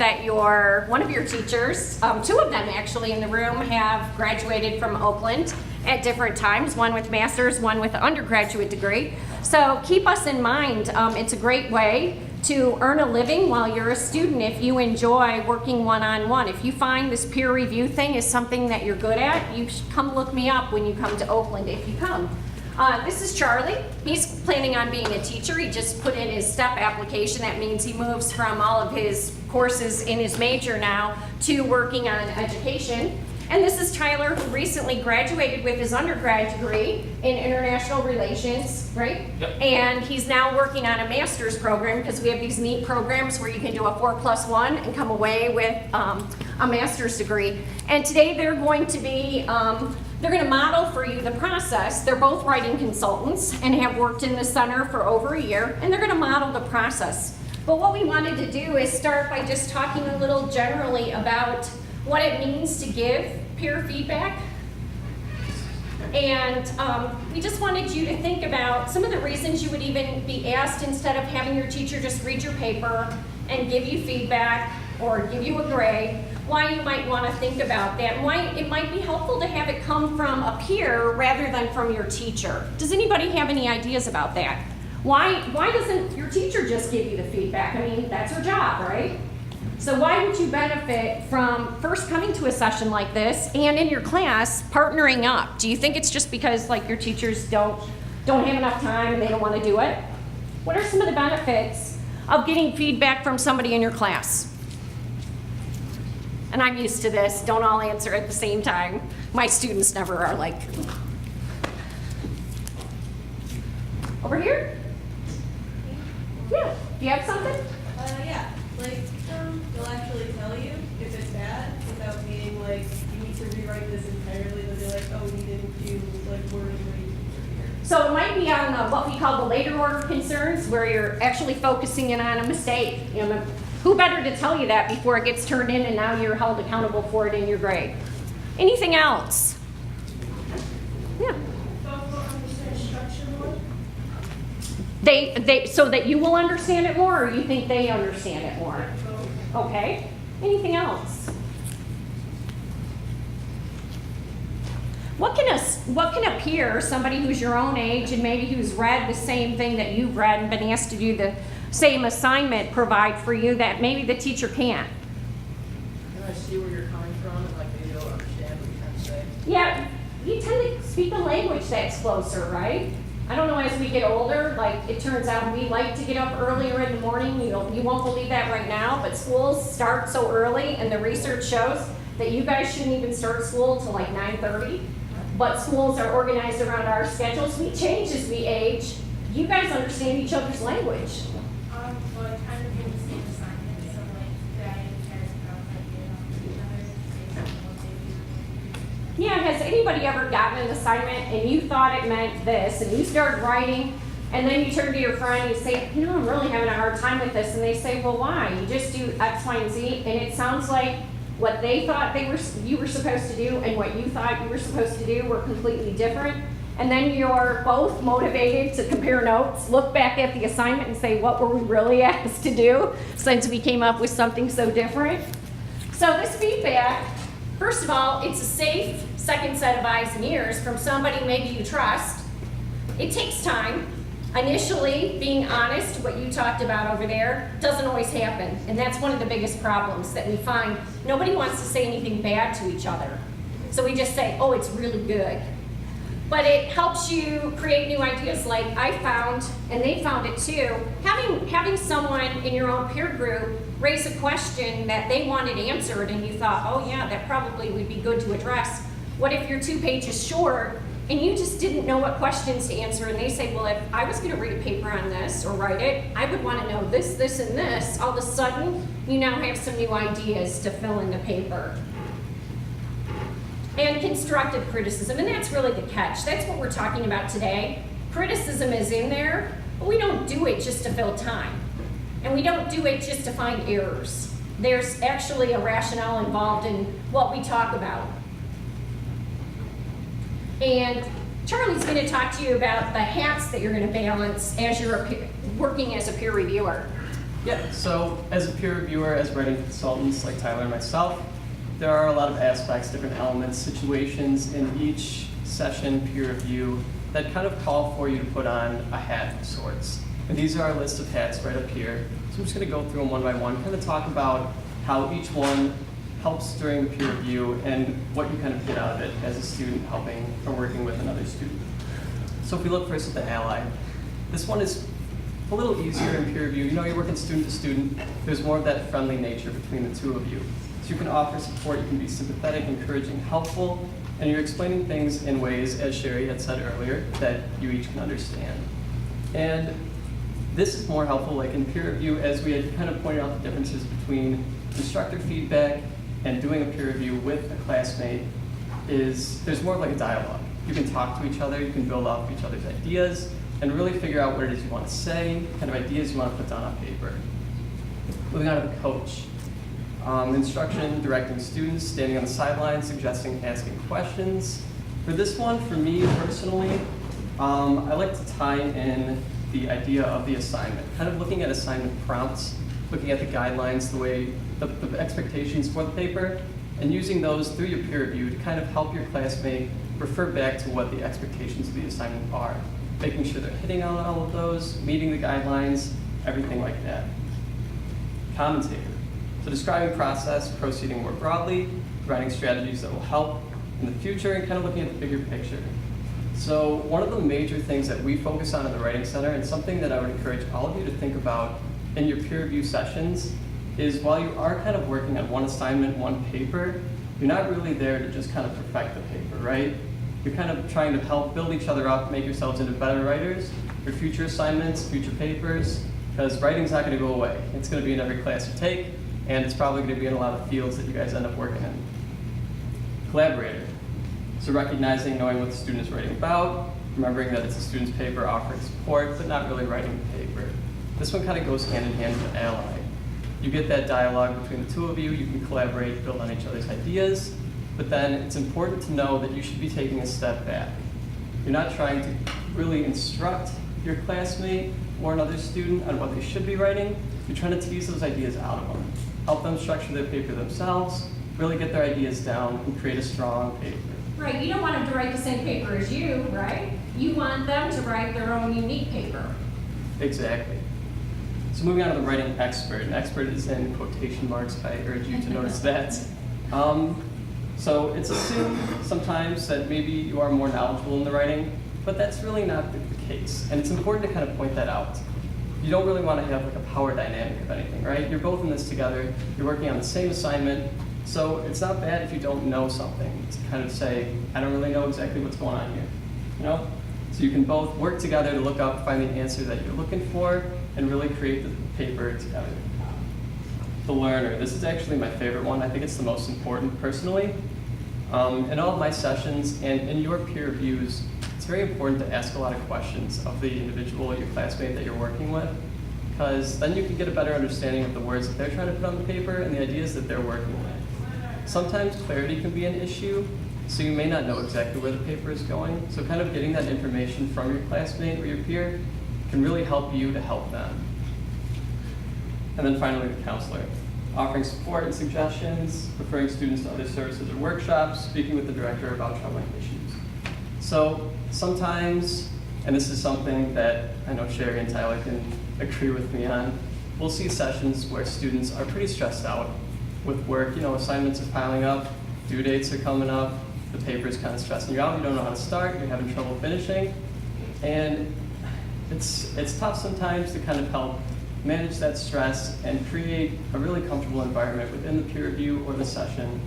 that one of your teachers, two of them actually in the room, have graduated from Oakland at different times, one with master's, one with an undergraduate degree. So keep us in mind. It's a great way to earn a living while you're a student if you enjoy working one-on-one. If you find this peer review thing is something that you're good at, you should come look me up when you come to Oakland if you come. This is Charlie. He's planning on being a teacher. He just put in his STEP application. That means he moves from all of his courses in his major now to working on education. And this is Tyler, who recently graduated with his undergrad degree in international relations, right? Yep. And he's now working on a master's program because we have these neat programs where you can do a 4+1 and come away with a master's degree. And today they're going to be, they're going to model for you the process. They're both writing consultants and have worked in the center for over a year, and they're going to model the process. But what we wanted to do is start by just talking a little generally about what it means to give peer feedback. And we just wanted you to think about some of the reasons you would even be asked, instead of having your teacher just read your paper and give you feedback or give you a grade, why you might want to think about that, and why it might be helpful to have it come from a peer rather than from your teacher. Does anybody have any ideas about that? Why doesn't your teacher just give you the feedback? I mean, that's her job, right? So why would you benefit from first coming to a session like this and in your class partnering up? Do you think it's just because like your teachers don't have enough time and they don't want to do it? What are some of the benefits of getting feedback from somebody in your class? And I'm used to this. Don't all answer at the same time. My students never are like. Over here? Yeah. Do you have something? Yeah. Like, they'll actually tell you if it's bad without being like, you need to rewrite this entirely. They'll be like, oh, we didn't do like wording here. So it might be on what we call the later order concerns, where you're actually focusing in on a mistake. You know, who better to tell you that before it gets turned in and now you're held accountable for it in your grade? Anything else? Yeah. So that you will understand it more, or you think they understand it more? Okay. Anything else? What can a peer, somebody who's your own age and maybe who's read the same thing that you've read and been asked to do the same assignment, provide for you that maybe the teacher can't? Can I see where you're coming from and like maybe they'll understand what you're trying to say? Yeah, you tend to speak a language that's closer, right? I don't know, as we get older, like it turns out we like to get up earlier in the morning. You won't believe that right now, but schools start so early, and the research shows that you guys shouldn't even start school till like 9:30. But schools are organized around our schedules. We change as we age. You guys understand each other's language. Well, I kind of do the same assignment, so like that cares about like each other, what they do. Yeah, has anybody ever gotten an assignment and you thought it meant this, and you started writing, and then you turn to your friend and you say, you know, I'm really having a hard time with this, and they say, well, why? You just do X, Y, and Z, and it sounds like what they thought you were supposed to do and what you thought you were supposed to do were completely different. And then you're both motivated to compare notes, look back at the assignment and say, what were we really asked to do since we came up with something so different? So this feedback, first of all, it's a safe second set of eyes and ears from somebody maybe you trust. It takes time. Initially, being honest, what you talked about over there, doesn't always happen. And that's one of the biggest problems that we find. Nobody wants to say anything bad to each other. So we just say, oh, it's really good. But it helps you create new ideas, like I found, and they found it too. Having someone in your own peer group raise a question that they wanted answered and you thought, oh yeah, that probably would be good to address. What if you're 2 pages short and you just didn't know what questions to answer, and they say, well, if I was going to read a paper on this or write it, I would want to know this, this, and this. All of a sudden, you now have some new ideas to fill in the paper. And constructive criticism, and that's really the catch. That's what we're talking about today. Criticism is in there, but we don't do it just to fill time. And we don't do it just to find errors. There's actually a rationale involved in what we talk about. And Charlie's going to talk to you about the hats that you're going to balance as you're working as a peer reviewer. Yeah, so as a peer reviewer, as writing consultants like Tyler and myself, there are a lot of aspects, different elements, situations in each session peer review that kind of call for you to put on a hat of sorts. And these are our list of hats right up here. So I'm just going to go through them one by one, kind of talk about how each one helps during the peer review and what you kind of get out of it as a student helping or working with another student. So if we look first at the ally, this one is a little easier in peer review. You know, you're working student to student. There's more of that friendly nature between the two of you. So you can offer support, you can be sympathetic, encouraging, helpful, and you're explaining things in ways, as Sherry had said earlier, that you each can understand. And this is more helpful, like in peer review, as we had kind of pointed out the differences between instructor feedback and doing a peer review with a classmate is there's more of like a dialogue. You can talk to each other, you can build off each other's ideas, and really figure out what it is you want to say, kind of ideas you want to put down on paper. Moving on to the coach. Instruction, directing students, standing on the sidelines, suggesting, asking questions. For this one, for me personally, I like to tie in the idea of the assignment, kind of looking at assignment prompts, looking at the guidelines, the way, the expectations for the paper, and using those through your peer review to kind of help your classmate refer back to what the expectations of the assignment are, making sure they're hitting on all of those, meeting the guidelines, everything like that. Commentator. So describing process, proceeding more broadly, providing strategies that will help in the future, and kind of looking at the bigger picture. So one of the major things that we focus on in the Writing Center, and something that I would encourage all of you to think about in your peer review sessions, is while you are kind of working on one assignment, one paper, you're not really there to just kind of perfect the paper, right? You're kind of trying to help build each other up, make yourselves into better writers for future assignments, future papers, because writing's not going to go away. It's going to be in every class you take, and it's probably going to be in a lot of fields that you guys end up working in. Collaborator. So recognizing, knowing what the student is writing about, remembering that it's a student's paper, offering support, but not really writing the paper. This one kind of goes hand in hand with ally. You get that dialogue between the two of you, you can collaborate, build on each other's ideas, but then it's important to know that you should be taking a step back. You're not trying to really instruct your classmate or another student on what they should be writing. You're trying to tease those ideas out of them, help them structure their paper themselves, really get their ideas down, and create a strong paper. Right, you don't want them to write the same paper as you, right? You want them to write their own unique paper. Exactly. So moving on to the writing expert. An expert is in quotation marks. I urge you to notice that. So it's assumed sometimes that maybe you are more knowledgeable in the writing, but that's really not the case. And it's important to kind of point that out. You don't really want to have like a power dynamic of anything, right? You're both in this together. You're working on the same assignment. So it's not bad if you don't know something to kind of say, I don't really know exactly what's going on here, you know? So you can both work together to look up, find the answer that you're looking for, and really create the paper together. The learner. This is actually my favorite one. I think it's the most important personally. In all of my sessions and in your peer reviews, it's very important to ask a lot of questions of the individual, your classmate that you're working with, because then you can get a better understanding of the words that they're trying to put on the paper and the ideas that they're working with. Sometimes clarity can be an issue, so you may not know exactly where the paper is going. So kind of getting that information from your classmate or your peer can really help you to help them. And then finally, the counselor. Offering support and suggestions, referring students to other services or workshops, speaking with the director about troubling issues. So sometimes, and this is something that I know Sherry and Tyler can agree with me on, we'll see sessions where students are pretty stressed out with work. You know, assignments are piling up, due dates are coming up, the paper is kind of stressing you out, you don't know how to start, you're having trouble finishing, and it's tough sometimes to kind of help manage that stress and create a really comfortable environment within the peer review or the session.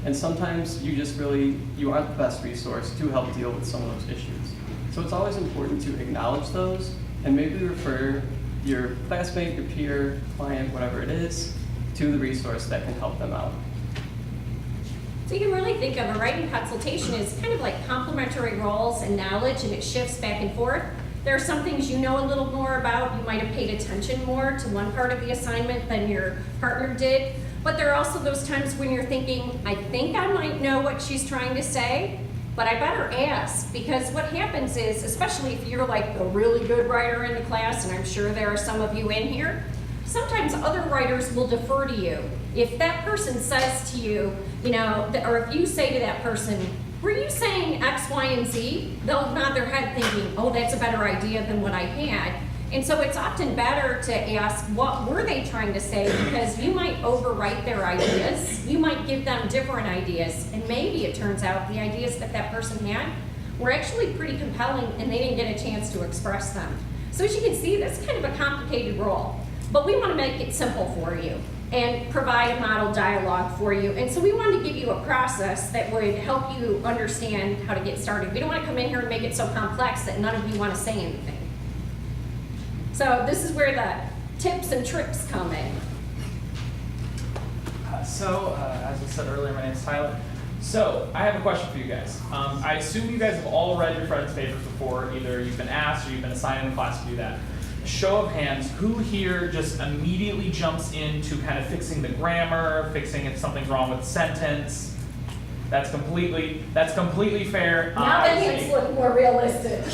And sometimes you aren't the best resource to help deal with some of those issues. So it's always important to acknowledge those and maybe refer your classmate, your peer, client, whatever it is, to the resource that can help them out. So you can really think of a writing consultation as kind of like complementary roles and knowledge, and it shifts back and forth. There are some things you know a little more about. You might have paid attention more to one part of the assignment than your partner did. But there are also those times when you're thinking, I think I might know what she's trying to say, but I better ask. Because what happens is, especially if you're like a really good writer in the class, and I'm sure there are some of you in here, sometimes other writers will defer to you. If that person says to you, you know, or if you say to that person, were you saying X, Y, and Z? They'll nod their head thinking, oh, that's a better idea than what I had. And so it's often better to ask, what were they trying to say? Because you might overwrite their ideas. You might give them different ideas. And maybe it turns out the ideas that that person had were actually pretty compelling and they didn't get a chance to express them. So as you can see, that's kind of a complicated role. But we want to make it simple for you and provide a model dialogue for you. And so we wanted to give you a process that would help you understand how to get started. We don't want to come in here and make it so complex that none of you want to say anything. So this is where the tips and tricks come in. As I said earlier, my name is Tyler. So, I have a question for you guys. I assume you guys have all read your friend's papers before. Either you've been asked or you've been assigned in the class to do that. Show of hands, who here just immediately jumps into kind of fixing the grammar, fixing if something's wrong with the sentence? That's completely fair. Now that it's looking more realistic.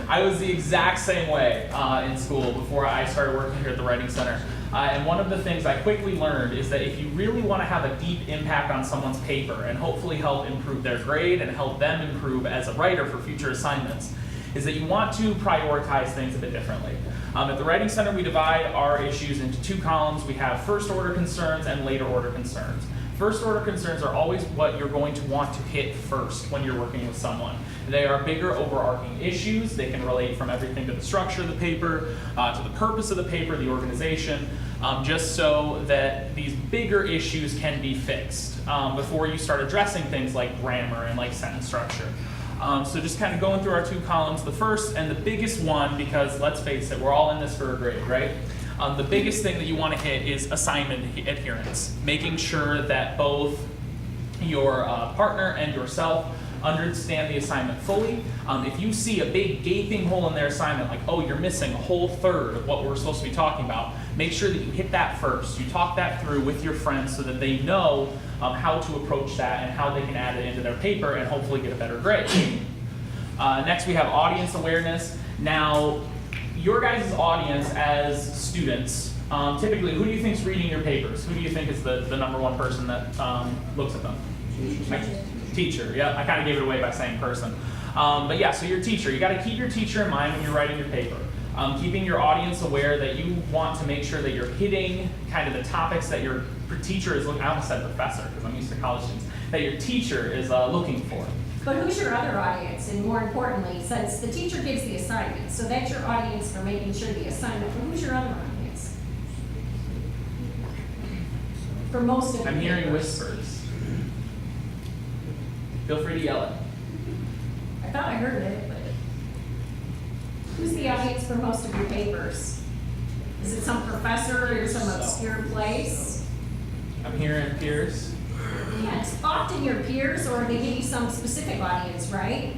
I was the exact same way in school before I started working here at the Writing Center. And one of the things I quickly learned is that if you really want to have a deep impact on someone's paper and hopefully help improve their grade and help them improve as a writer for future assignments, is that you want to prioritize things a bit differently. At the Writing Center, we divide our issues into two columns. We have first order concerns and later order concerns. First order concerns are always what you're going to want to hit first when you're working with someone. They are bigger overarching issues. They can relate from everything to the structure of the paper, to the purpose of the paper, the organization, just so that these bigger issues can be fixed before you start addressing things like grammar and like sentence structure. So just kind of going through our two columns, the first and the biggest one, because let's face it, we're all in this for a grade, right? The biggest thing that you want to hit is assignment adherence, making sure that both your partner and yourself understand the assignment fully. If you see a big gaping hole in their assignment, like, oh, you're missing a whole third of what we're supposed to be talking about, make sure that you hit that first. You talk that through with your friends so that they know how to approach that and how they can add it into their paper and hopefully get a better grade. Next, we have audience awareness. Now, your guys' audience as students, typically, who do you think is reading your papers? Who do you think is the number one person that looks at them? Teacher, yeah, I kind of gave it away by saying person. But yeah, so your teacher, you got to keep your teacher in mind when you're writing your paper. Keeping your audience aware that you want to make sure that you're hitting kind of the topics that your teacher is looking, I almost said professor because I'm used to college students, that your teacher is looking for. But who's your other audience? And more importantly, since the teacher gives the assignment, so that's your audience for making sure the assignment, but who's your other audience? For most of the I'm hearing papers. whispers. Feel free to yell it. I thought I heard it, but who's the audience for most of your papers? Is it some professor or some obscure place? I'm hearing peers. Yeah, it's often your peers or they give you some specific audience, right?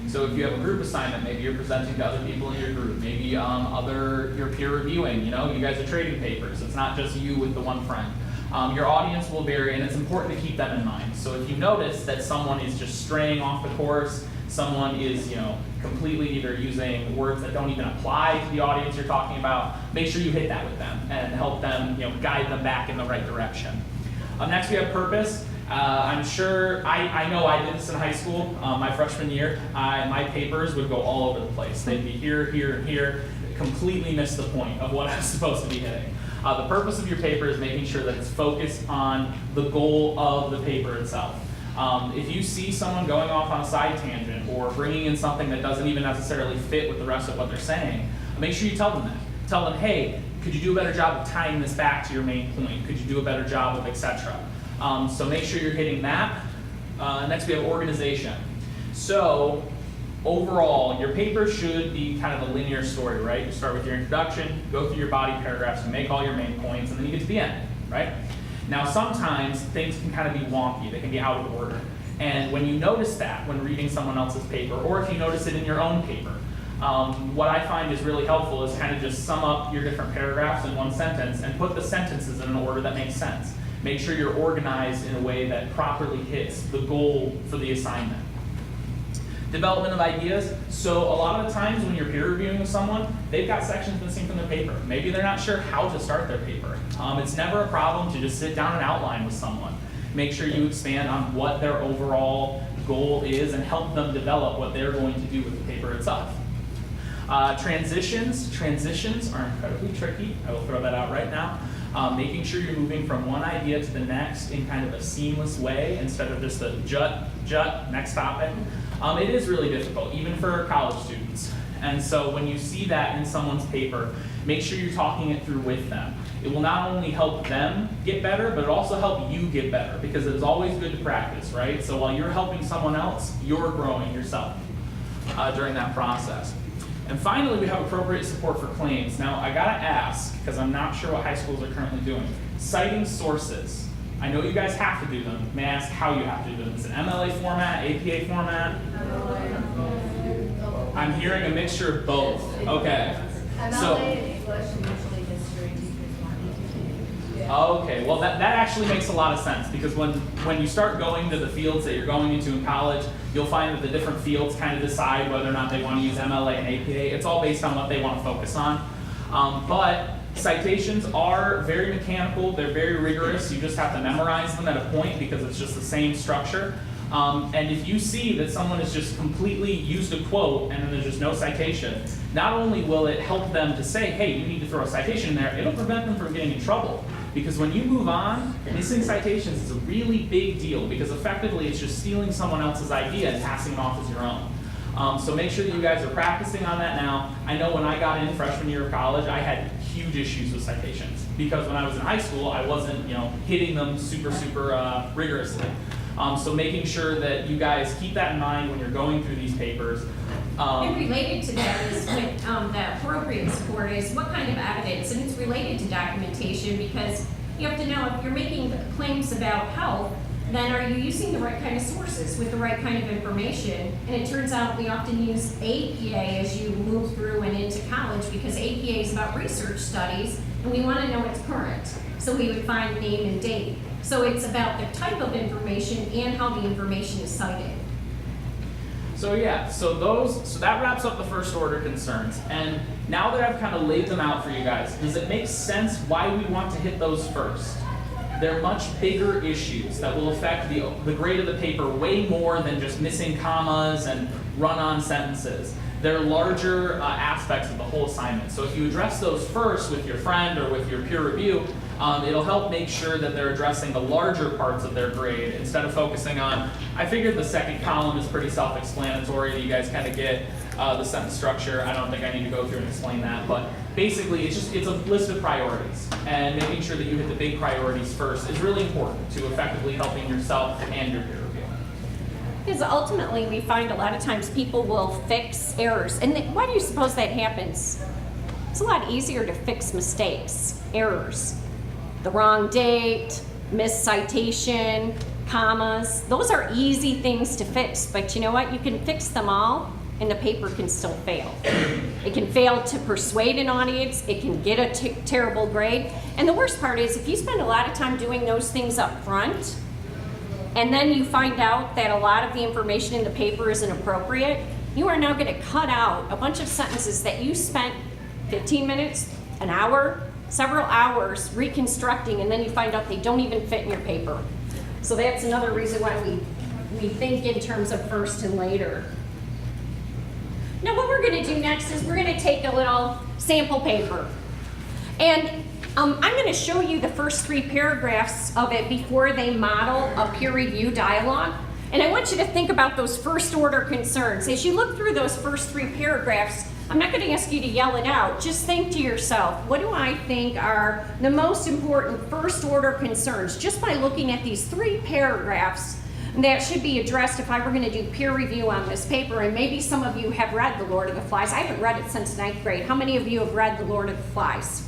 So if you have a group assignment, maybe you're presenting to other people in your group, maybe your peer reviewing, you guys are trading papers. It's not just you with the one friend. Your audience will vary and it's important to keep them in mind. So if you notice that someone is just straying off the course, someone is, completely either using words that don't even apply to the audience you're talking about, make sure you hit that with them and help them, guide them back in the right direction. Next we have purpose. I'm sure, I know I did this in high school, my freshman year. My papers would go all over the place. They'd be here, here, and here, completely miss the point of what I was supposed to be hitting. The purpose of your paper is making sure that it's focused on the goal of the paper itself. If you see someone going off on a side tangent or bringing in something that doesn't even necessarily fit with the rest of what they're saying, make sure you tell them that. Tell them, hey, could you do a better job of tying this back to your main point? Could you do a better job of etc.? So make sure you're hitting that. Next we have organization. So overall, your paper should be kind of a linear story, right? You start with your introduction, go through your body paragraphs, you make all your main points, and then you get to the end, right? Now sometimes things can kind of be wonky, they can be out of order. And when you notice that when reading someone else's paper, or if you notice it in your own paper, what I find is really helpful is kind of just sum up your different paragraphs in one sentence and put the sentences in an order that makes sense. Make sure you're organized in a way that properly hits the goal for the assignment. Development of ideas. So a lot of the times when you're peer reviewing with someone, they've got sections missing from their paper. Maybe they're not sure how to start their paper. It's never a problem to just sit down and outline with someone. Make sure you expand on what their overall goal is and help them develop what they're going to do with the paper itself. Transitions are incredibly tricky. I will throw that out right now. Making sure you're moving from one idea to the next in kind of a seamless way instead of just a jut, next topic. It is really difficult, even for college students. And so when you see that in someone's paper, make sure you're talking it through with them. It will not only help them get better, but it also help you get better, because it is always good to practice, right? So while you're helping someone else, you're growing yourself during that process. And finally, we have appropriate support for claims. Now, I gotta ask, because I'm not sure what high schools are currently doing, citing sources. I know you guys have to do them. May I ask how you have to do them? Is it MLA format, APA format? I'm hearing a mixture of both. Okay. So, okay, well that actually makes a lot of sense, because when you start going to the fields that you're going into in college, you'll find that the different fields kind of decide whether or not they want to use MLA and APA. It's all based on what they want to focus on. But citations are very mechanical, they're very rigorous. You just have to memorize them at a point because it's just the same structure. And if you see that someone has just completely used a quote and then there's just no citation, not only will it help them to say, hey, you need to throw a citation in there, it'll prevent them from getting in trouble. Because when you move on, missing citations is a really big deal, because effectively it's just stealing someone else's idea and passing it off as your own. So make sure that you guys are practicing on that now. I know when I got in freshman year of college, I had huge issues with citations, because when I was in high school, I wasn't hitting them super rigorously. So making sure that you guys keep that in mind when you're going through these papers. And related to that is what the appropriate support is, what kind of evidence, and it's related to documentation, because you have to know if you're making claims about health, then are you using the right kind of sources with the right kind of information? And it turns out we often use APA as you move through and into college, because APA is about research studies, and we want to know it's current. So we would find name and date. So it's about the type of information and how the information is cited. So yeah, so that wraps up the first order concerns. And now that I've kind of laid them out for you guys, does it make sense why we want to hit those first? They're much bigger issues that will affect the grade of the paper way more than just missing commas and run-on sentences. They're larger aspects of the whole assignment. So if you address those first with your friend or with your peer review, it'll help make sure that they're addressing the larger parts of their grade instead of focusing on, I figured the second column is pretty self-explanatory. You guys kind of get the sentence structure. I don't think I need to go through and explain that, but basically it's a list of priorities, and making sure that you hit the big priorities first is really important to effectively helping yourself and your peer review. Because ultimately we find a lot of times people will fix errors. And why do you suppose that happens? It's a lot easier to fix mistakes, errors. The wrong date, missed citation, commas. Those are easy things to fix, but you know what? You can fix them all and the paper can still fail. It can fail to persuade an audience, it can get a terrible grade. And the worst part is if you spend a lot of time doing those things up front, and then you find out that a lot of the information in the paper isn't appropriate, you are now going to cut out a bunch of sentences that you spent 15 minutes, an hour, several hours reconstructing, and then you find out they don't even fit in your paper. So that's another reason why we think in terms of first and later. Now what we're going to do next is we're going to take a little sample paper. And I'm going to show you the first 3 paragraphs of it before they model a peer review dialogue. And I want you to think about those first order concerns. As you look through those first 3 paragraphs, I'm not going to ask you to yell it out. Just think to yourself, what do I think are the most important first order concerns? Just by looking at these 3 paragraphs that should be addressed if I were going to do peer review on this paper. And maybe some of you have read The Lord of the Flies. I haven't read it since 9th grade. How many of you have read The Lord of the Flies?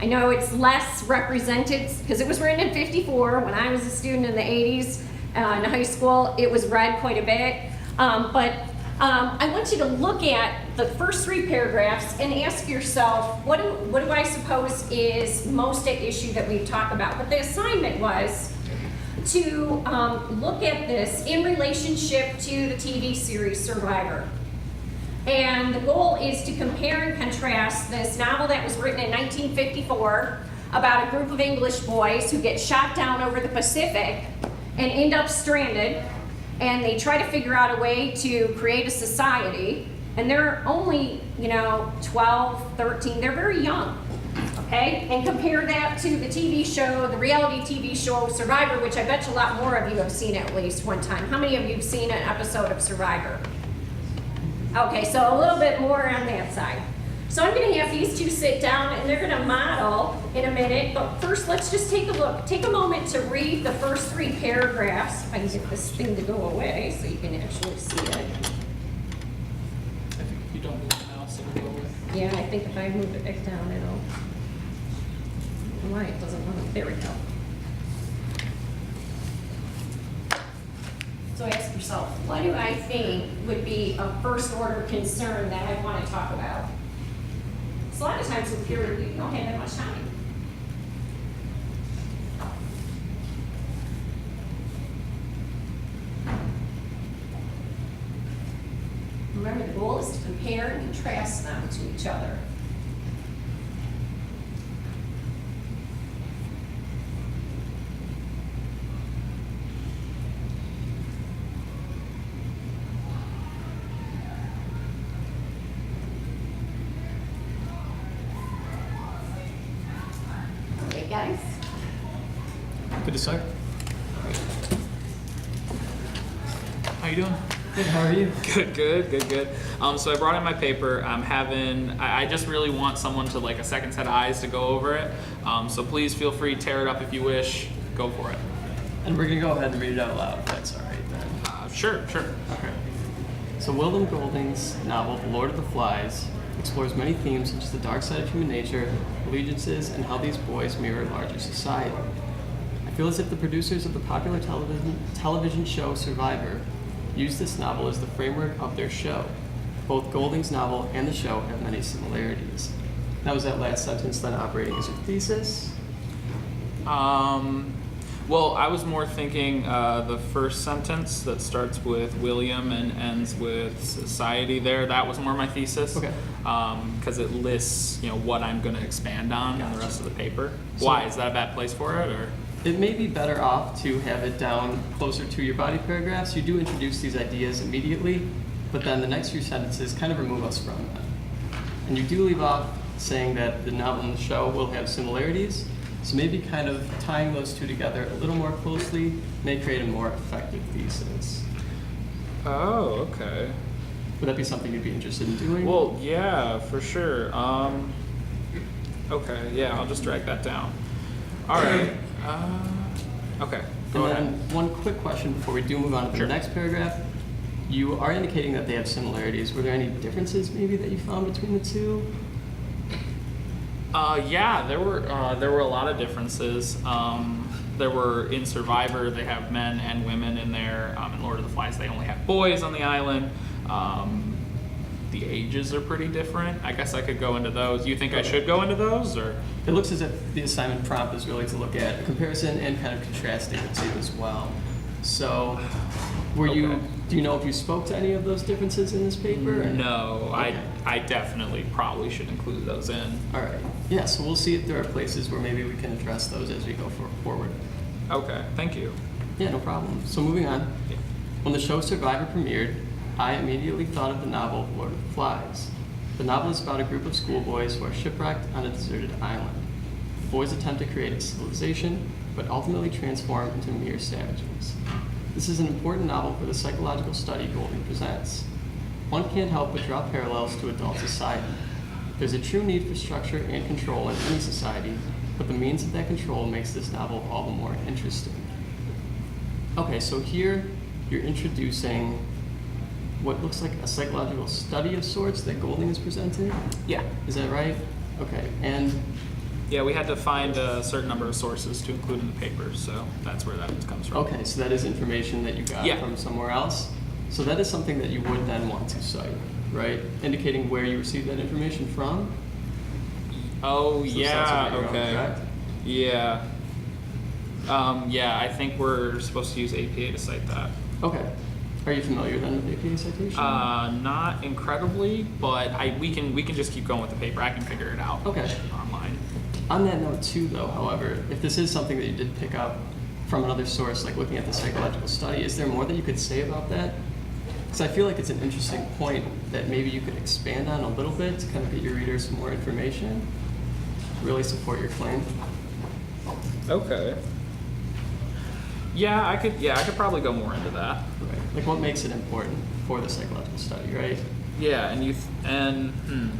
I know it's less represented because it was written in '54 when I was a student in the 80s in high school. It was read quite a bit. I want you to look at the first 3 paragraphs and ask yourself, what do I suppose is most at issue that we've talked about? But the assignment was to look at this in relationship to the TV series Survivor. And the goal is to compare and contrast this novel that was written in 1954 about a group of English boys who get shot down over the Pacific and end up stranded, and they try to figure out a way to create a society, and they're only, 12, 13, they're very young, okay? And compare that to the TV show, the reality TV show Survivor, which I bet you a lot more of you have seen at least one time. How many of you have seen an episode of Survivor? Okay, so a little bit more on that side. So I'm gonna have these two sit down and they're gonna model in a minute, but first let's just take a look. Take a moment to read the first 3 paragraphs. If I can get this thing to go away so you can actually see it. If you don't move the mouse, it'll go away. Yeah, I think if I move it back down, it'll, why it doesn't want to, there we go. So ask yourself, what do I think would be a first order concern that I want to talk about? So a lot of times with peer review, you don't have that much time. Remember, the goal is to compare and contrast them to each other. Okay, guys. Good to start. How you doing? Good, how are you? Good. So I brought in my paper. I just really want someone to like a second set of eyes to go over it. So please feel free, tear it up if you wish. Go for it. And we're gonna go ahead and read it out loud, if that's all right then. Sure. Okay. So William Golding's novel, The Lord of the Flies, explores many themes such as the dark side of human nature, allegiances, and how these boys mirror larger society. I feel as if the producers of the popular television show Survivor used this novel as the framework of their show. Both Golding's novel and the show have many similarities. Now, was that last sentence then operating as your thesis? Well, I was more thinking the first sentence that starts with William and ends with society there. That was more my thesis. Okay. Because it lists, what I'm going to expand on in the rest of the paper. So- Why? Is that a bad place for it, or? It may be better off to have it down closer to your body paragraphs. You do introduce these ideas immediately, but then the next few sentences kind of remove us from them. And you do leave off saying that the novel and the show will have similarities, so maybe kind of tying those two together a little more closely may create a more effective thesis. Oh, okay. Would that be something you'd be interested in doing? Well, yeah, for sure. Okay, yeah, I'll just drag that down. All right. Okay, go and ahead. then one quick question before we do move on to the Sure. next paragraph. You are indicating that they have similarities. Were there any differences maybe that you found between the two? Yeah, there were a lot of differences. There were in Survivor, they have men and women in there. In Lord of the Flies, they only have boys on the island. The ages are pretty different. I guess I could go into those. You think I should go into those, or? It looks as if the assignment prompt is really to look at a comparison and kind of contrasting the two as well. So, Okay. do you know if you spoke to any of those differences in this paper? or- No, Okay. I definitely probably should include those in. All right. Yeah, so we'll see if there are places where maybe we can address those as we go forward. Okay, thank you. Yeah, no problem. So moving on. Yeah. When the show Survivor premiered, I immediately thought of the novel Lord of the Flies. The novel is about a group of schoolboys who are shipwrecked on a deserted island. The boys attempt to create a civilization, but ultimately transform into mere savages. This is an important novel for the psychological study Golding presents. One can't help but draw parallels to adult society. There's a true need for structure and control in any society, but the means of that control makes this novel all the more interesting. Okay, so here you're introducing what looks like a psychological study of sorts that Golding is presenting. Yeah. Is that right? Okay, and Yeah, we had to find a certain number of sources to include in the paper, so that's where that comes from. okay, so that is information that you got Yeah. from somewhere else. So that is something that you would then want to cite, right? Indicating where you received that information from. Oh, So it's yeah, not something you're on, okay. correct? Yeah. Yeah, I think we're supposed to use APA to cite that. Okay. Are you familiar then with APA citation? Not incredibly, but we can just keep going with the paper. I can figure it out. Okay. Online. On that note too, though, however, if this is something that you did pick up from another source, like looking at the psychological study, is there more that you could say about that? Because I feel like it's an interesting point that maybe you could expand on a little bit to kind of get your readers some more information, really support your claim. Okay. Yeah, I could probably go more into that. Right. Like what makes it important for the psychological study, right? Yeah,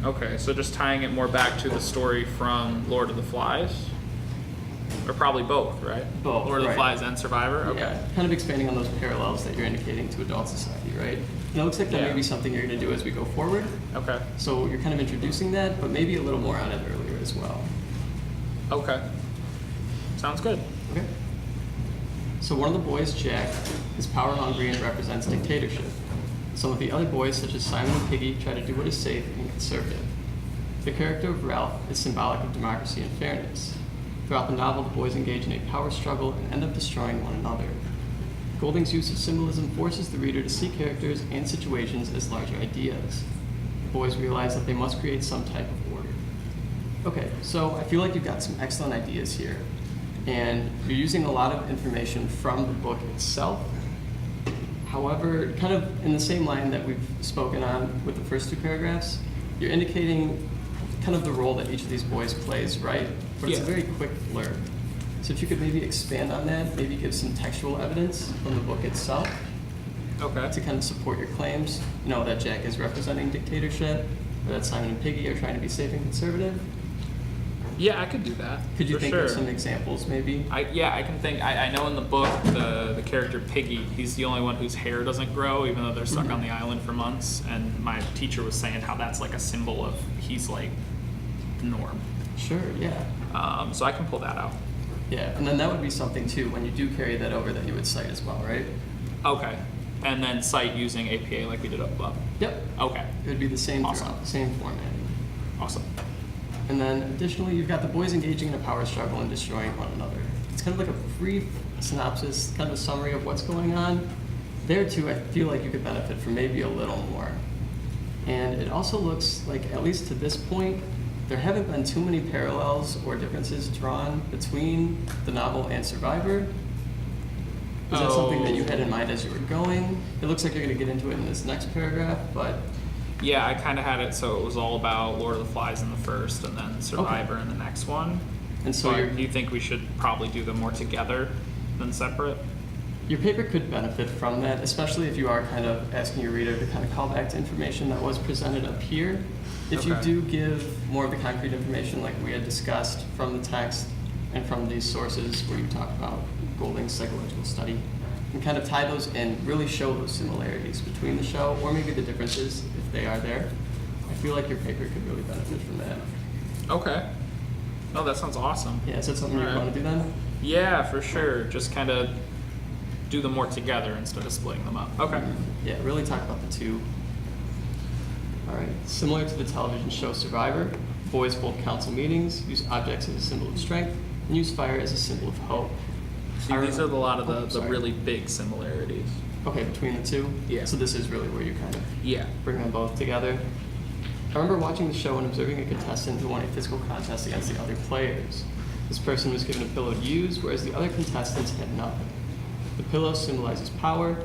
okay, so just tying it more back to the story from Lord of the Flies, or probably both, right? Both, Lord of the right. Flies and Survivor. Okay. Yeah, kind of expanding on those parallels that you're indicating to adult society, right? And it looks like that Yeah. may be something you're going to do as we go forward. Okay. So you're kind of introducing that, but maybe a little more on it earlier as well. Okay. Sounds good. Okay. So one of the boys, Jack, is power hungry and represents dictatorship. Some of the other boys, such as Simon and Piggy, try to do what is safe and conservative. The character of Ralph is symbolic of democracy and fairness. Throughout the novel, the boys engage in a power struggle and end up destroying one another. Golding's use of symbolism forces the reader to see characters and situations as larger ideas. The boys realize that they must create some type of order. Okay, so I feel like you've got some excellent ideas here, and you're using a lot of information from the book itself. However, kind of in the same line that we've spoken on with the first two paragraphs, you're indicating kind of the role that each of these boys plays, right? But it's a Yeah. very quick blurb. So if you could maybe expand on that, maybe give some textual evidence from the book itself Okay. to kind of support your claims. You know, that Jack is representing dictatorship, or that Simon and Piggy are trying to be safe and conservative. Yeah, I could do that. Could you for think sure. of some examples, maybe? I can think. I know in the book the character Piggy, he's the only one whose hair doesn't grow, even though they're stuck Mhm. on the island for months. And my teacher was saying how that's like a symbol of he's like the norm. Sure, yeah. So I can pull that out. Yeah, and then that would be something too, when you do carry that over, that you would cite as well, right? Okay. And then cite using APA like we did up above. Yep. Okay. It would be the same Awesome. throughout, same formatting. Awesome. And then additionally, you've got the boys engaging in a power struggle and destroying one another. It's kind of like a brief synopsis, kind of a summary of what's going on. There too, I feel like you could benefit from maybe a little more. And it also looks like, at least to this point, there haven't been too many parallels or differences drawn between the novel and Survivor. Is that something that you had in mind as you were going? It looks like you're going to get into it in this next paragraph, but Yeah, I kind of had it so it was all about Lord of the Flies in the first, and then Survivor in the next one. and so But do you think we should probably do them more together than separate? your paper could benefit from that, especially if you are kind of asking your reader to kind of call back to information that was presented up here. If you Okay. do give more of the concrete information like we had discussed from the text and from these sources where you talk about Golding's psychological study, and kind of tie those in, really show those similarities between the show, or maybe the differences if they are there, I feel like your paper could really benefit from that. Okay. Oh, that sounds awesome. Yeah, is that something you Alright. want to do then? Yeah, for sure. Just kind of do them more together instead of splitting them up. Okay. Yeah, really talk about the two. All right, similar to the television show Survivor, boys hold council meetings, use objects as a symbol of strength, and use fire as a symbol of hope. See, these are a lot of Oh, the sorry. really big similarities. Okay, between the two? Yeah. So this is really where you kind of Yeah. bring them both together. I remember watching the show and observing a contestant who won a physical contest against the other players. This person was given a pillow to use, whereas the other contestants had nothing. The pillow symbolizes power,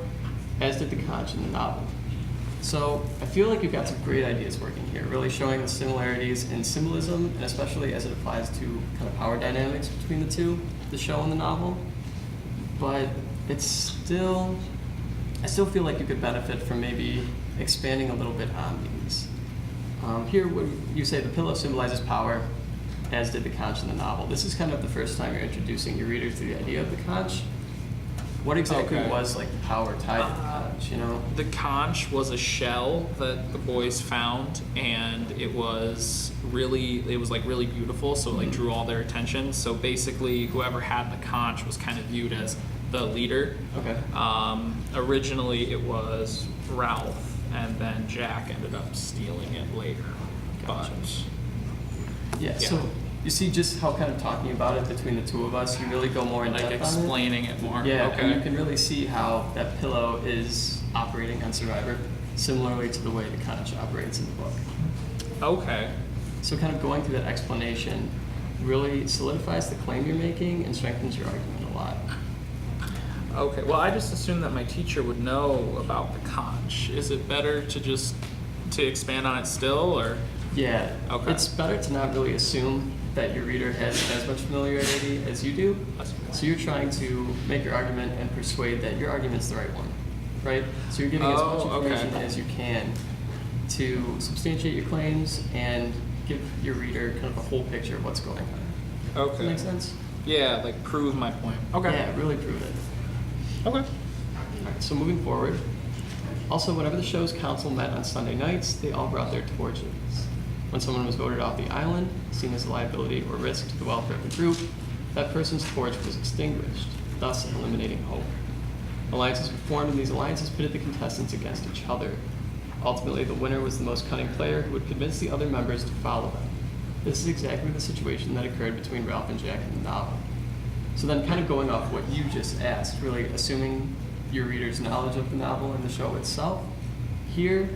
as did the conch in the novel. So I feel like you've got some great ideas working here, really showing the similarities in symbolism, and especially as it applies to kind of power dynamics between the two, the show and the novel. But I still feel like you could benefit from maybe expanding a little bit on these. Here, when you say the pillow symbolizes power, as did the conch in the novel. This is kind of the first time you're introducing your reader to the idea of the conch. What exactly Okay. was like the power tied to the conch, you know? The conch was a shell that the boys found, and it was really beautiful, so it like drew all their attention. So basically, whoever had the conch was kind of viewed as the leader. Okay. Originally, it was Ralph, and then Jack ended up stealing it later. Gotcha. But Yeah, Yeah. so You see just how kind of talking about it between the two of us, you really go more in Like depth on it. explaining it more. Yeah, Okay. and you can really see how that pillow is operating on Survivor, similarly to the way the conch operates in the book. Okay. So kind of going through that explanation really solidifies the claim you're making and strengthens your argument a lot. Okay. Well, I just assumed that my teacher would know about the conch. Is it better to expand on it still, or? Yeah, Okay. it's better to not really assume that your reader has as much familiarity as you do. So you're trying to make your argument and persuade that your argument's the right one, right? So you're giving as much Oh, okay. information as you can to substantiate your claims and give your reader kind of a whole picture of what's going on. Does that Okay. make sense? Yeah, like prove my point. Okay. Yeah, really prove it. Okay. Alright, so moving forward, also whenever the show's council met on Sunday nights, they all brought their torches. When someone was voted off the island, seen as a liability or risk to the welfare of the group, that person's torch was extinguished, thus eliminating hope. Alliances were formed, and these alliances pitted the contestants against each other. Ultimately, the winner was the most cunning player who would convince the other members to follow them. This is exactly the situation that occurred between Ralph and Jack in the novel. So then kind of going off what you just asked, really assuming your reader's knowledge of the novel and the show itself, here,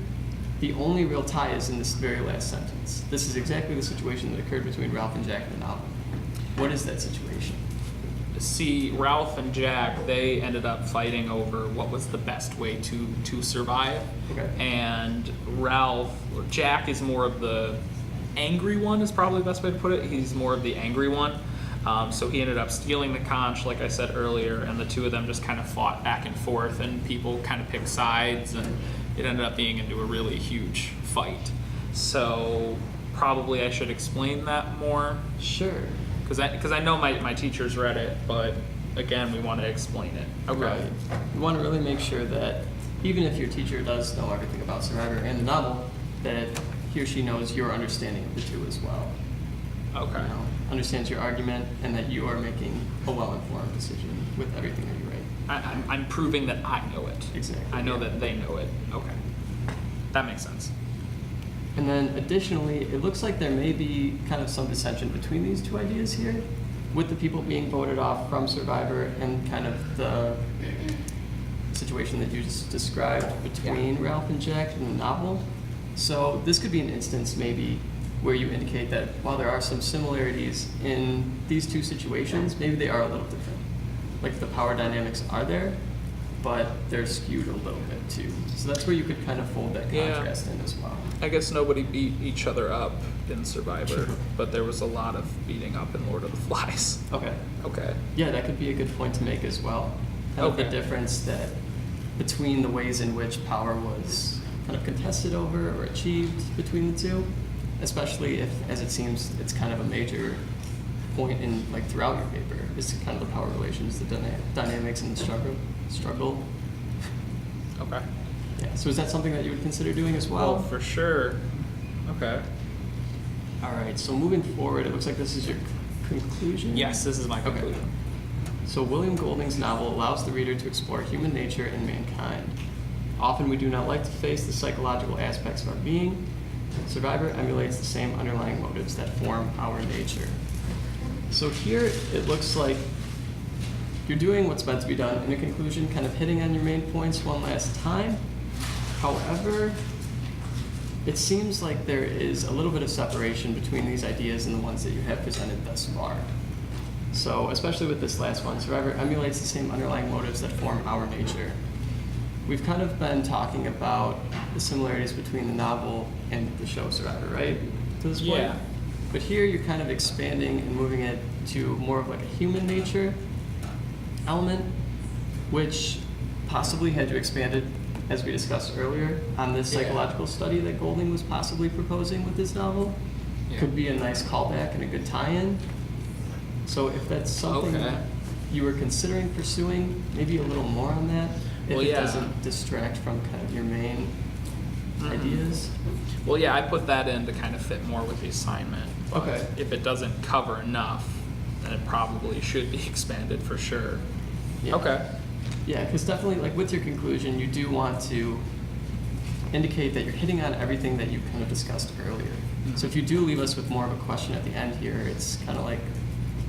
the only real tie is in this very last sentence. This is exactly the situation that occurred between Ralph and Jack in the novel. What is that situation? See, Ralph and Jack, they ended up fighting over what was the best way to survive. Okay. And Jack is more of the angry one, is probably the best way to put it. He's more of the angry one. So he ended up stealing the conch, like I said earlier, and the two of them just kind of fought back and forth, and people kind of picked sides, and it ended up being into a really huge fight. So probably I should explain that more, Sure. because I know my teachers read it, but again, we want to explain it. Okay. Right. You want to really make sure that even if your teacher does know everything about Survivor and the novel, that he or she knows your understanding of the two as well. Okay. You know, understands your argument and that you are making a well-informed decision with everything that you write. I'm proving that I know it. Exactly, I know yeah. that they know it. Okay. That makes sense. And then additionally, it looks like there may be kind of some dissension between these two ideas here, with the people being voted off from Survivor and kind of the situation that you just described between Ralph and Jack in the novel. So this could be an instance maybe where you indicate that while there are some similarities in these two situations, maybe they are a little different. Like the power dynamics are there, but they're skewed a little bit too. So that's where you could kind of fold that Yeah. contrast in as well. I guess nobody beat each other up in Survivor, but there was a lot of beating up in Lord of the Flies. Okay. Okay. Yeah, that could be a good point to make as well. Kind of the Okay. difference that between the ways in which power was kind of contested over or achieved between the two, especially if, as it seems, it's kind of a major point in like throughout your paper, is kind of the power relations, the dynamics, and the struggle. Okay. Yeah. So is that something that you would consider doing as well? Well, for sure. Okay. All right. So moving forward, it looks like this is your conclusion. Yes, this is my Okay. conclusion. So William Golding's novel allows the reader to explore human nature and mankind. Often we do not like to face the psychological aspects of our being. Survivor emulates the same underlying motives that form our nature. So here it looks like you're doing what's meant to be done in a conclusion, kind of hitting on your main points one last time. However, it seems like there is a little bit of separation between these ideas and the ones that you have presented thus far. So, especially with this last one, Survivor emulates the same underlying motives that form our nature. We've kind of been talking about the similarities between the novel and the show Survivor, right? To this point? Yeah. But here you're kind of expanding and moving it to more of like a human nature element, which possibly had you expanded, as we discussed earlier, on this Yeah. psychological study that Golding was possibly proposing with this novel. Yeah. Could be a nice callback and a good tie-in. So if that's something Okay. that you were considering pursuing, maybe a little more on that, if Well, it yeah. doesn't distract from kind of your main Mhm. ideas. Well, yeah, I put that in to kind of fit more with the assignment. But Okay. if it doesn't cover enough, then it probably should be expanded for sure. Yeah. Okay. Yeah, because definitely, like with your conclusion, you do want to indicate that you're hitting on everything that you kind of discussed earlier. So if you do leave us with more of a question at the end here, it's kind of like,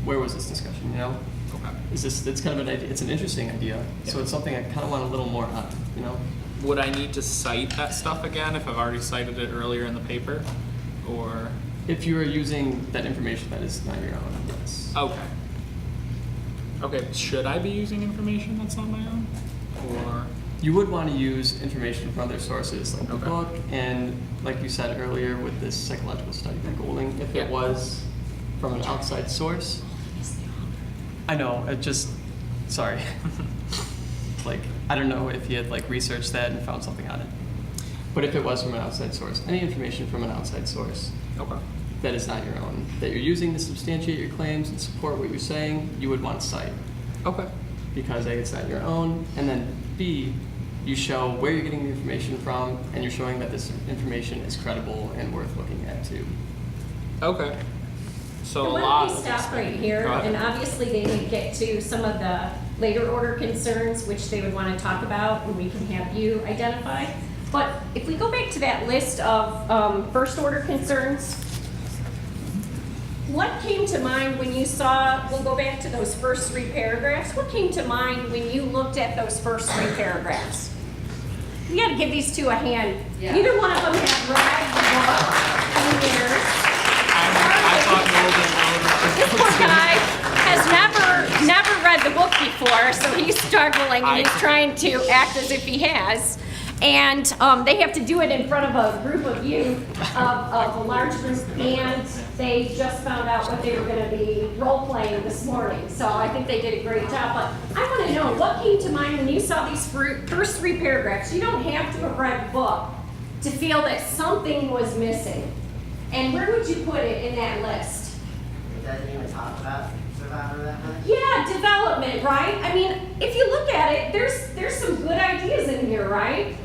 where was this discussion, you know? Okay. It's kind of an idea, it's an interesting idea, so Yeah. it's something I kind of want a little more on, you know? Would I need to cite that stuff again if I've already cited it earlier in the paper? Or, If you are using that information that is not your own, yes. okay. Okay, should I be using information that's not my own? Or, You would want to use information from other sources, like the Okay. book, and like you said earlier with this psychological study by Golding, if Yeah. it was from an outside source. I know, it just, sorry. Like, I don't know if he had like researched that and found something on it. But if it was from an outside source, any information from an outside source okay. that is not your own, that you're using to substantiate your claims and support what you're saying, you would want to cite. Okay. Because A, it's not your own, and then B, you show where you're getting the information from, and you're showing that this information is credible and worth looking at too. Okay. So a And lot. why don't we stop right here, Go ahead. and obviously they didn't get to some of the later order concerns, which they would want to talk about, and we can have you identify. But if we go back to that list of first order concerns, what came to mind when you saw, we'll go back to those first three paragraphs, what came to mind when you looked at those first three paragraphs? You gotta give these two a hand. Yeah. Neither one of them have read the book in years. I thought This poor guy has never read the book before, so he's struggling and he's trying to act as if he has. And they have to do it in front of a group of youth, of a large group, and they just found out what they were going to be role-playing this morning. So I think they did a great job. But I want to know, what came to mind when you saw these first three paragraphs? You don't have to have read the book to feel that something was missing. And where would you put it in that list? It doesn't even talk about Survivor that much. Yeah, development, right? I mean, if you look at it, there's some good ideas in here, right?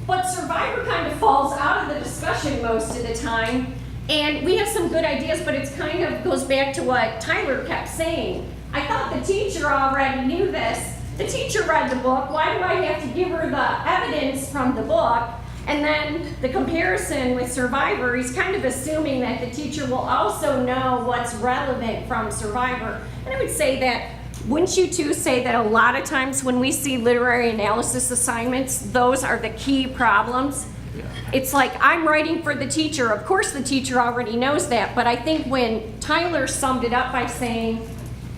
But Survivor kind of falls out of the discussion most of the time. And we have some good ideas, but it's kind of goes back to what Tyler kept saying. I thought the teacher already knew this. The teacher read the book. Why do I have to give her the evidence from the book? And then the comparison with Survivor, he's kind of assuming that the teacher will also know what's relevant from Survivor. And I would say that, wouldn't you too say that a lot of times when we see literary analysis assignments, those are the key problems? It's like, I'm writing for the teacher. Of course the teacher already knows that, but I think when Tyler summed it up by saying,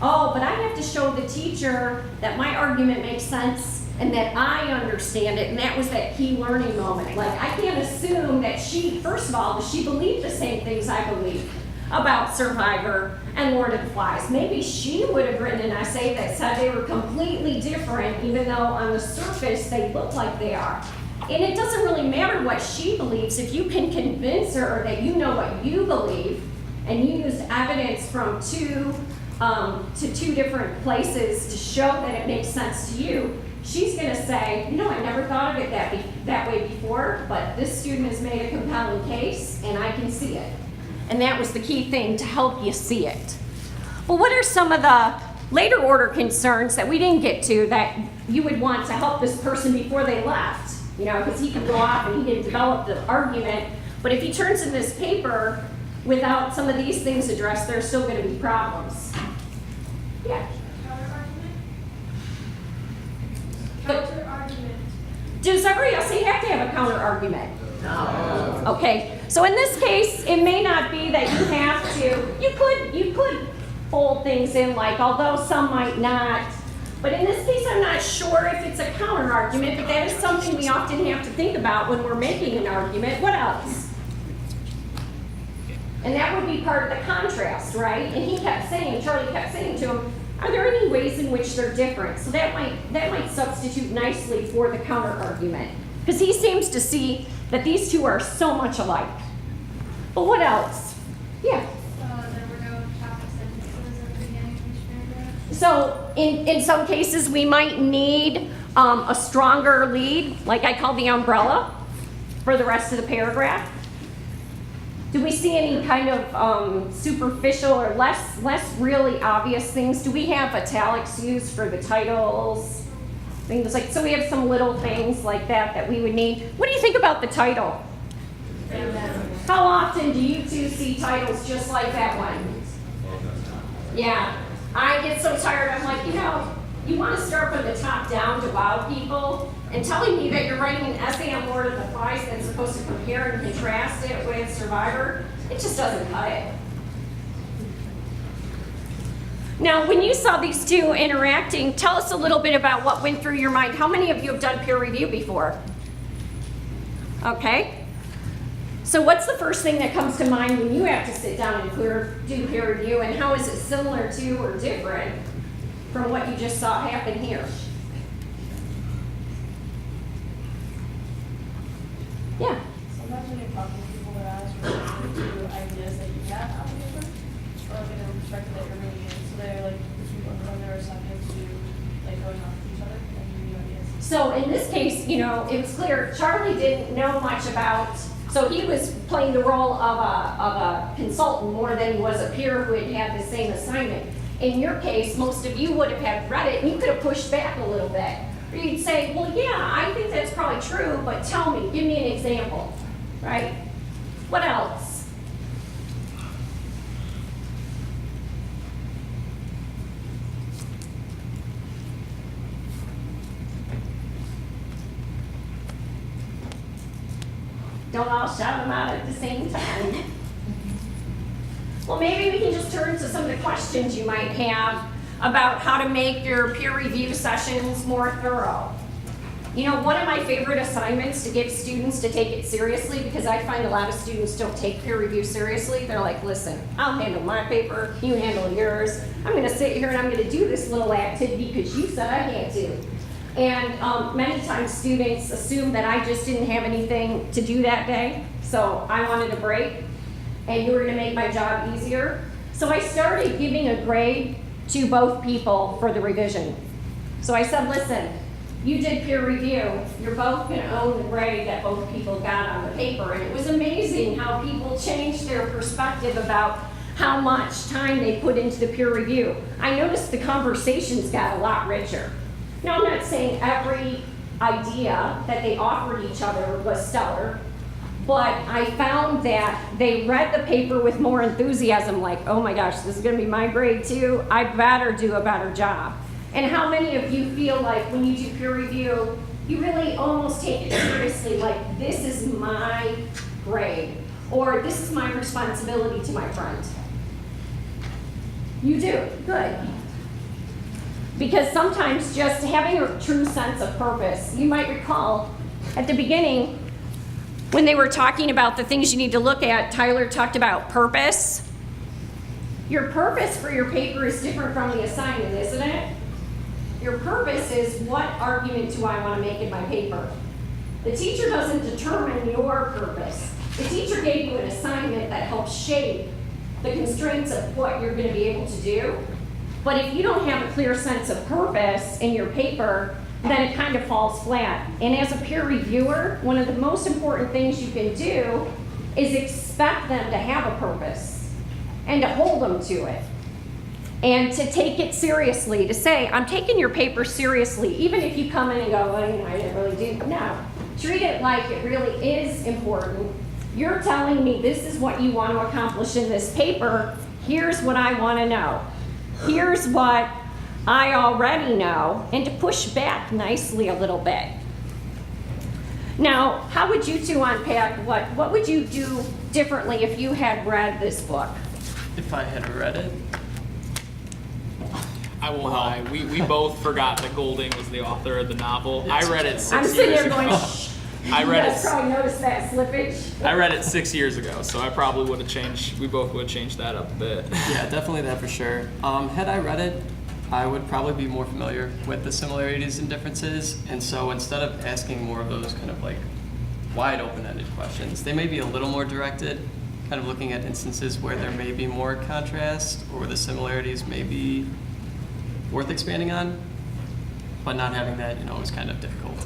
oh, but I have to show the teacher that my argument makes sense and that I understand it, and that was that key learning moment. Like, I can't assume that she, first of all, does she believe the same things I believe about Survivor and Lord of the Flies? Maybe she would have written an essay that said they were completely different, even though on the surface they look like they are. And it doesn't really matter what she believes if you can convince her that you know what you believe, and you used evidence from two different places to show that it makes sense to you. She's going to say, you know, I never thought of it that way before, but this student has made a compelling case, and I can see it. And that was the key thing, to help you see it. Well, what are some of the later order concerns that we didn't get to that you would want to help this person before they left? You know, because he could go off and he could develop the argument, but if he turns in this paper without some of these things addressed, there's still going to be problems. Yeah. Counter-argument? But- Counter-argument. Does everybody else have to have a counter argument? No. Okay, so in this case, it may not be that you have to, you could fold things in, like, although some might not, but in this case, I'm not sure if it's a counter argument, but that is something we often have to think about when we're making an argument. What else? And that would be part of the contrast, right? And Charlie kept saying to him, are there any ways in which they're different? So that might substitute nicely for the counter argument, because he seems to see that these two are so much alike. But what else? Yeah. There were no topic sentences at the beginning of each paragraph. So in some cases, we might need a stronger lead, like I call the umbrella, for the rest of the paragraph. Do we see any kind of superficial or less really obvious things? Do we have italics used for the titles? things like, so we have some little things like that we would need. What do you think about the title? How often do you two see titles just like that one? Yeah, I get so tired, I'm like, you want to start from the top down to wow people, and telling me that you're writing an essay on Lord of the Flies that's supposed to compare and contrast it with Survivor, it just doesn't cut it. Now, when you saw these two interacting, tell us a little bit about what went through your mind. How many of you have done peer review before? Okay. So what's the first thing that comes to mind when you have to sit down and do peer review, and how is it similar to or different from what you just saw happen here? Yeah. Sometimes when you're talking to people that ask related to ideas that you have on paper, or like in a perspective that you're really in, so they're like, when they're receptive to like going off with each other and giving you ideas. So in this case, it was clear Charlie didn't know much about, so he was playing the role of a consultant more than he was a peer who had the same assignment. In your case, most of you would have had read it, and you could have pushed back a little bit. Or you'd say, well, yeah, I think that's probably true, but tell me, give me an example, right? What else? Don't all shout them out at the same time. Well, maybe we can just turn to some of the questions you might have about how to make your peer review sessions more thorough. One of my favorite assignments to give students to take it seriously, because I find a lot of students don't take peer review seriously. They're like, listen, I'll handle my paper, you handle yours. I'm gonna sit here and I'm gonna do this little activity because you said I had to. And many times students assume that I just didn't have anything to do that day, so I wanted a break, and you were gonna make my job easier. So I started giving a grade to both people for the revision. So I said, listen, you did peer review, you're both gonna own the grade that both people got on the paper. And it was amazing how people changed their perspective about how much time they put into the peer review. I noticed the conversations got a lot richer. Now, I'm not saying every idea that they offered each other was stellar, but I found that they read the paper with more enthusiasm, like, oh my gosh, this is gonna be my grade too, I better do a better job. And how many of you feel like when you do peer review, you really almost take it seriously, like this is my grade, or this is my responsibility to my friend? You do, good. Because sometimes just having a true sense of purpose, you might recall at the beginning when they were talking about the things you need to look at, Tyler talked about purpose. Your purpose for your paper is different from the assignment, isn't it? Your purpose is, what argument do I want to make in my paper? The teacher doesn't determine your purpose. The teacher gave you an assignment that helps shape the constraints of what you're going to be able to do. But if you don't have a clear sense of purpose in your paper, then it kind of falls flat. And as a peer reviewer, one of the most important things you can do is expect them to have a purpose and to hold them to it. And to take it seriously, to say, I'm taking your paper seriously, even if you come in and go, well, I didn't really do. No, treat it like it really is important. You're telling me this is what you want to accomplish in this paper. Here's what I want to know. Here's what I already know, and to push back nicely a little bit. Now, how would you two unpack what would you do differently if you had read this book? If I had read it, I won't lie. We both forgot that Golding was the author of the novel. I read it 6 I'm years sitting there ago. going, shh. I read You guys it. probably noticed that slippage. I read it 6 years ago, so I probably would have changed. We both would have changed that up a bit. yeah, definitely that for sure. Had I read it, I would probably be more familiar with the similarities and differences. And so instead of asking more of those kind of like wide open-ended questions, they may be a little more directed, kind of looking at instances where there may be more contrast or where the similarities may be worth expanding on, but not having that, is kind of difficult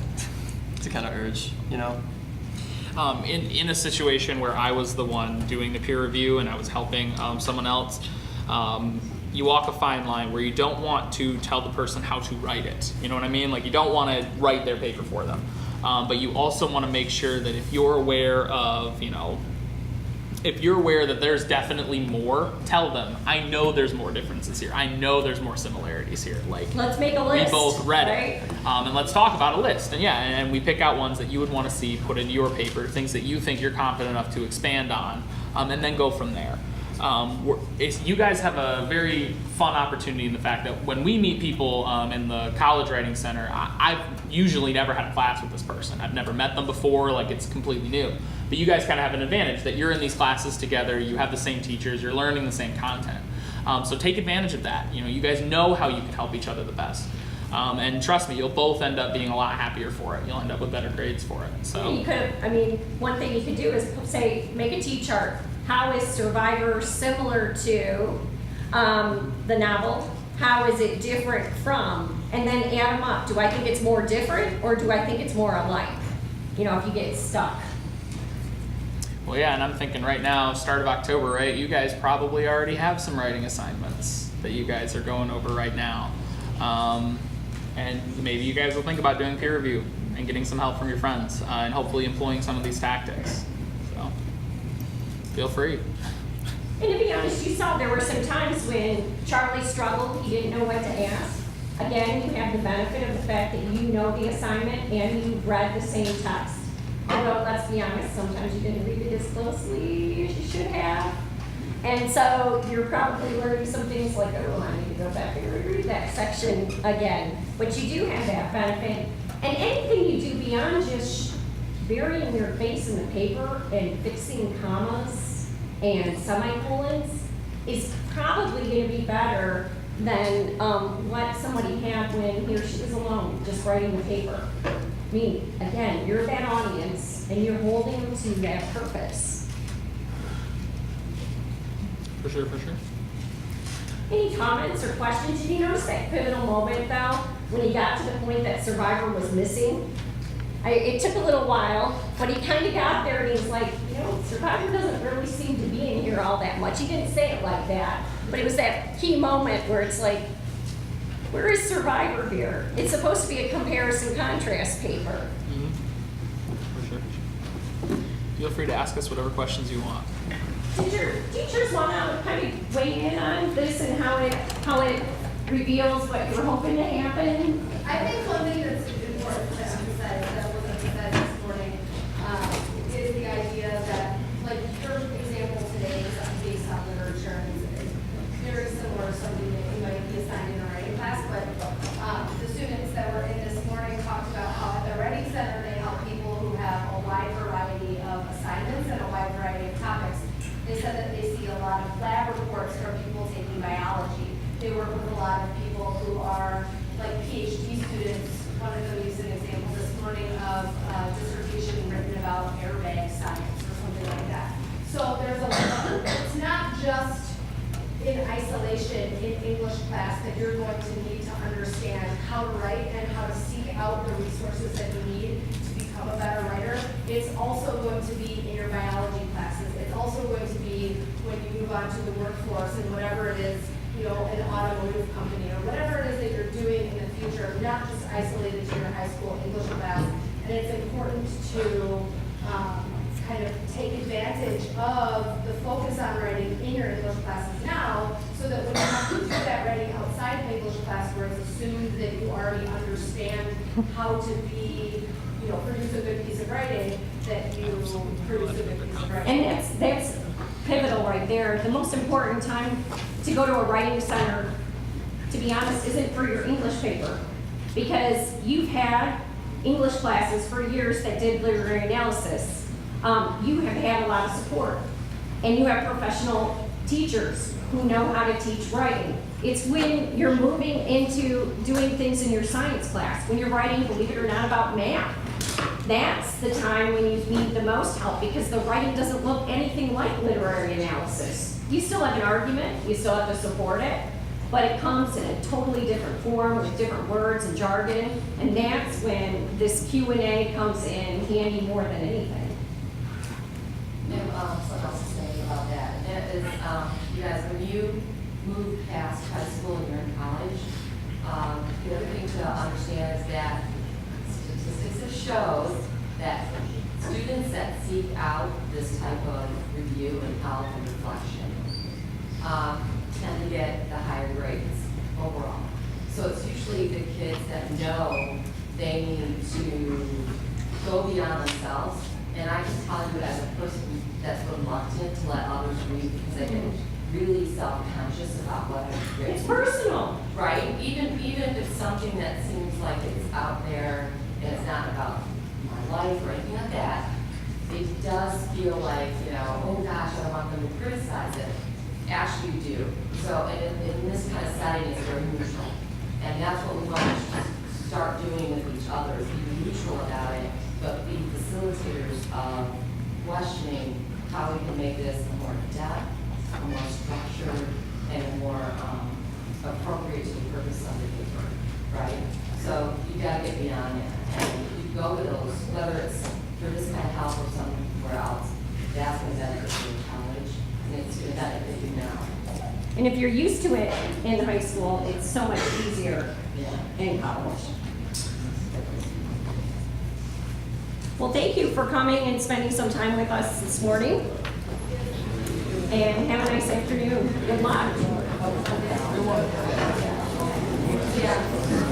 to kind of urge, In a situation where I was the one doing the peer review and I was helping someone else, you walk a fine line where you don't want to tell the person how to write it. You know what I mean? Like, you don't want to write their paper for them. But you also want to make sure that if you're aware of, if you're aware that there's definitely more, tell them, I know there's more differences here. I know there's more similarities here. Like, Let's make a list. we both read right? it. And let's talk about a list. And and we pick out ones that you would want to see put into your paper, things that you think you're confident enough to expand on, and then go from there. You guys have a very fun opportunity in the fact that when we meet people in the College Writing Center, I've usually never had a class with this person. I've never met them before, like it's completely new. But you guys kind of have an advantage that you're in these classes together, you have the same teachers, you're learning the same content. So take advantage of that. You guys know how you can help each other the best. And trust me, you'll both end up being a lot happier for it. You'll end up with better grades for it. So You could, one thing you could do is say, make a T-chart. How is Survivor similar to the novel? How is it different from? And then add them up. Do I think it's more different or do I think it's more alike? If you get stuck. Well, yeah, and I'm thinking right now, start of October, right? You guys probably already have some writing assignments that you guys are going over right now. And maybe you guys will think about doing peer review and getting some help from your friends and hopefully employing some of these tactics. So feel free. And to be honest, you saw there were some times when Charlie struggled, he didn't know what to ask. Again, you have the benefit of the fact that you know the assignment and you read the same text. Although, let's be honest, sometimes you didn't read it as closely as you should have. And so you're probably learning some things like, oh, I need to go back and reread that section again. But you do have that benefit. And anything you do beyond just burying your face in the paper and fixing commas and semicolons is probably going to be better than what somebody had when he or she was alone, just writing the paper. Again, you're that audience and you're holding them to that purpose. For sure, for sure. Any comments or questions? Did you notice that pivotal moment though, when he got to the point that Survivor was missing? It took a little while, but he kind of got there and he's like, Survivor doesn't really seem to be in here all that much. He didn't say it like that, but it was that key moment where it's like, where is Survivor here? It's supposed to be a comparison contrast paper. For sure. Feel free to ask us whatever questions you want. Teachers want to kind of weigh in on this and how it reveals what you're hoping to happen. I think one thing that's important to emphasize that was emphasized this morning is the idea that, like, your example today is based on literature and it's very similar to something that you might be assigned in a writing class, but the students that were in this morning talked about how at the Writing Center they help people who have a wide variety of assignments and a wide variety of topics. They said that they see a lot of lab reports from people taking biology. They work with a lot of people who are like PhD students. One of them used an example this morning of a dissertation written about airbag science or something like that. So there's a lot. It's not just in isolation in English class that you're going to need to understand how to write and how to seek out the resources that you need to become a better writer. It's also going to be in your biology classes. It's also going to be when you move on to the workforce and whatever it is, an automotive company or whatever it is that you're doing in the future, not just isolated to your high school English class. And it's important to kind of take advantage of the focus on writing in your English classes now, so that when you have to do that writing outside of English class where it's assumed that you already understand how to be, produce a good piece of writing, that you produce a good piece of writing. And that's pivotal right there. The most important time to go to a writing center, to be honest, isn't for your English paper. Because you've had English classes for years that did literary analysis. You have had a lot of support. And you have professional teachers who know how to teach writing. It's when you're moving into doing things in your science class, when you're writing, believe it or not, about math. That's the time when you need the most help, because the writing doesn't look anything like literary analysis. You still have an argument, you still have to support it, but it comes in a totally different form with different words and jargon, and that's when this Q&A comes in handy more than anything. And something else to say about that, and that is, you guys, when you move past high school and you're in college, the other thing to understand is that statistics have showed that students that seek out this type of review and college and reflection tend to get the higher grades overall. So it's usually the kids that know they need to go beyond themselves. And I can tell you as a person that's reluctant to let others read because I get really self-conscious about what I'm reading. It's personal. Right? Even if it's something that seems like it's out there and it's not about my life or anything like that, it does feel like, oh gosh, I don't want them to criticize it. Actually, you do. So in this kind of setting, it's very neutral. And that's what we want to start doing with each other, is be neutral about it, but be facilitators of questioning how we can make this a more depth, a more structured, and more appropriate to the purpose of the paper, right? So you gotta get beyond it. And you go with those, whether it's for this kind of help or somewhere else, that's going to benefit you in college, and it's going to benefit you now. And if you're used to it in high school, it's so much easier in college. Well, thank you for coming and spending some time with us this morning. And have a nice afternoon. Good luck. Yeah.